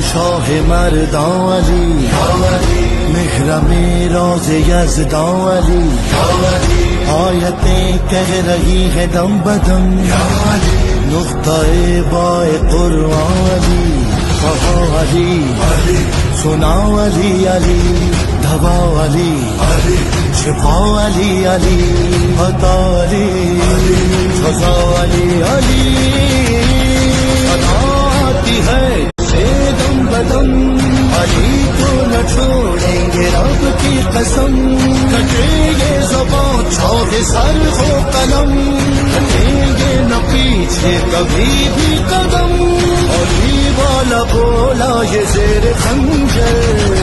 شاہ مردان علی، محرم راز یزدان علی، آیتیں کہہ رہی ہے دم بدم، نقطہ بائے قرآن علی، کہا علی سنا علی علی، دھبا علی چھپا علی علی، عطا علی فضا علی علی، آتی ہے سے دم بدم، علی کو نہ چھوڑیں گے رب کی قسم، کٹے یہ زبان چھوڑے سر ہو قلم، کٹیں گے نہ پیچھے کبھی بھی قدم، علی والا بولا یہ زیر خنجر،